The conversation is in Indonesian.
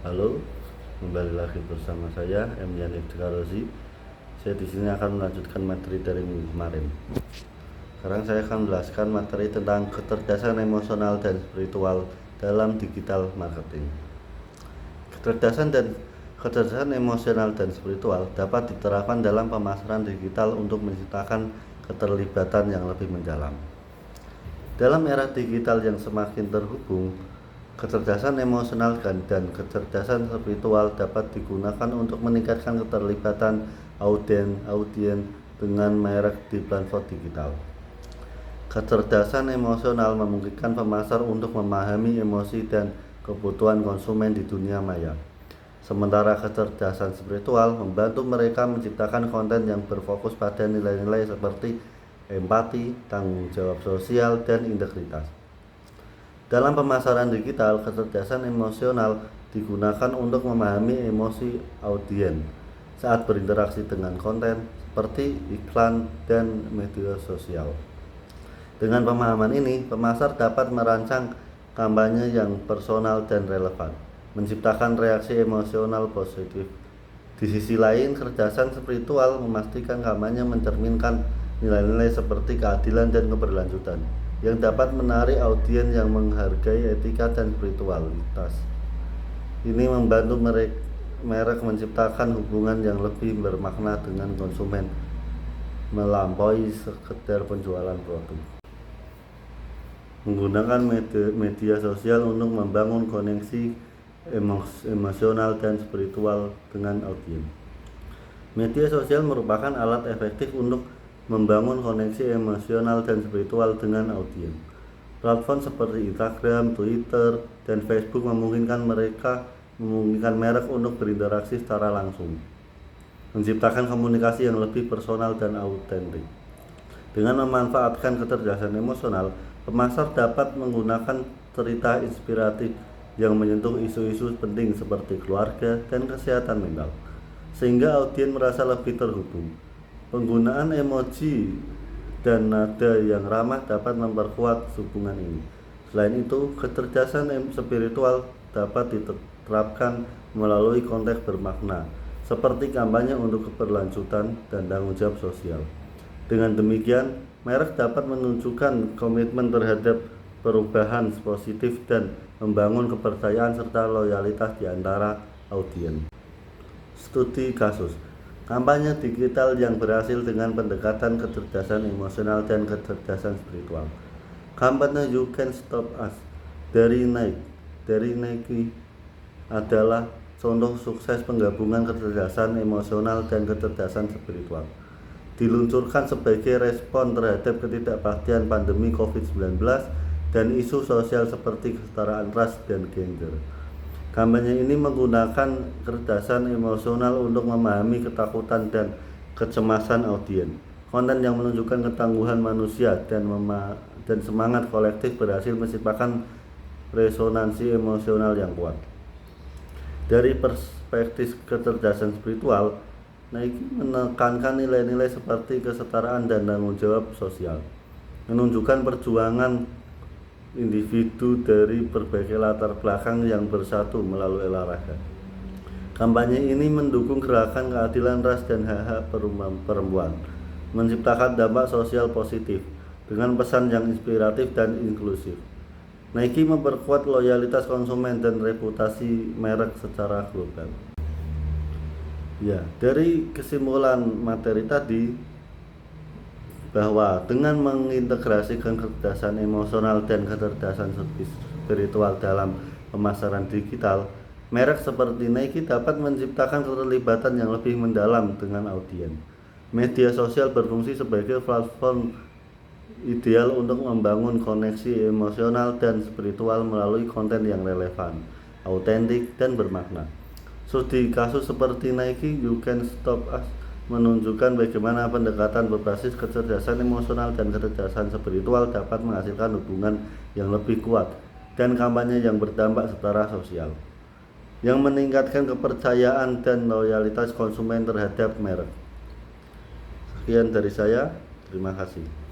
Halo, kembali lagi bersama saya M. Yanik Dekarozi. Saya di sini akan melanjutkan materi dari minggu kemarin. Sekarang saya akan menjelaskan materi tentang kecerdasan emosional dan spiritual dalam digital marketing. Kecerdasan emosional dan spiritual dapat diterapkan dalam pemasaran digital untuk menciptakan keterlibatan yang lebih mendalam. Dalam era digital yang semakin terhubung, kecerdasan emosional dan kecerdasan spiritual dapat digunakan untuk meningkatkan keterlibatan audiens dengan merek di platform digital. Kecerdasan emosional memungkinkan pemasar untuk memahami emosi dan kebutuhan konsumen di dunia maya. Sementara kecerdasan spiritual membantu mereka menciptakan konten yang berfokus pada nilai-nilai seperti empati, tanggung jawab sosial, dan integritas. Dalam pemasaran digital, kecerdasan emosional digunakan untuk memahami emosi audiens saat berinteraksi dengan konten seperti iklan dan media sosial. Dengan pemahaman ini, pemasar dapat merancang kampanye yang personal dan relevan, menciptakan reaksi emosional positif. Di sisi lain, kecerdasan spiritual memastikan kampanye mencerminkan nilai-nilai seperti keadilan dan keberlanjutan, yang dapat menarik audiens yang menghargai etika dan spiritualitas. Ini membantu merek menciptakan hubungan yang lebih bermakna dengan konsumen, melampaui sekedar penjualan produk. Menggunakan media sosial untuk membangun koneksi emosional dan spiritual dengan audiens. Media sosial merupakan alat efektif untuk membangun koneksi emosional dan spiritual dengan audiens. Platform seperti Instagram, Twitter, dan Facebook memungkinkan merek untuk berinteraksi secara langsung, menciptakan komunikasi yang lebih personal dan autentik. Dengan memanfaatkan kecerdasan emosional, pemasar dapat menggunakan cerita inspiratif yang menyentuh isu-isu penting seperti keluarga dan kesehatan mental, sehingga audiens merasa lebih terhubung. Penggunaan emoji dan nada yang ramah dapat memperkuat hubungan ini. Selain itu, kecerdasan spiritual dapat diterapkan melalui konteks bermakna, seperti kampanye untuk keberlanjutan dan tanggung jawab sosial. Dengan demikian, merek dapat menunjukkan komitmen terhadap perubahan positif dan membangun kepercayaan serta loyalitas di antara audiens. Studi kasus kampanye digital yang berhasil dengan pendekatan kecerdasan emosional dan kecerdasan spiritual. Kampanye You Can Stop Us dari Nike adalah contoh sukses penggabungan kecerdasan emosional dan kecerdasan spiritual. Diluncurkan sebagai respon terhadap ketidakpastian pandemi COVID-19 dan isu sosial seperti kesetaraan ras dan gender. Kampanye ini menggunakan kecerdasan emosional untuk memahami ketakutan dan kecemasan audiens. Konten yang menunjukkan ketangguhan manusia dan semangat kolektif berhasil menciptakan resonansi emosional yang kuat. Dari perspektif kecerdasan spiritual, Nike menekankan nilai-nilai seperti kesetaraan dan tanggung jawab sosial, menunjukkan perjuangan individu dari berbagai latar belakang yang bersatu melalui olahraga. Kampanye ini mendukung gerakan keadilan ras dan hak-hak perempuan, menciptakan dampak sosial positif dengan pesan yang inspiratif dan inklusif. Nike memperkuat loyalitas konsumen dan reputasi merek secara global. Ya, dari kesimpulan materi tadi, bahwa dengan mengintegrasikan kecerdasan emosional dan kecerdasan spiritual dalam pemasaran digital, merek seperti Nike dapat menciptakan keterlibatan yang lebih mendalam dengan audiens. Media sosial berfungsi sebagai platform ideal untuk membangun koneksi emosional dan spiritual melalui konten yang relevan, autentik, dan bermakna. Studi kasus seperti Nike You Can Stop Us menunjukkan bagaimana pendekatan berbasis kecerdasan emosional dan kecerdasan spiritual dapat menghasilkan hubungan yang lebih kuat dan kampanye yang berdampak secara sosial, yang meningkatkan kepercayaan dan loyalitas konsumen terhadap merek. Sekian dari saya, terima kasih.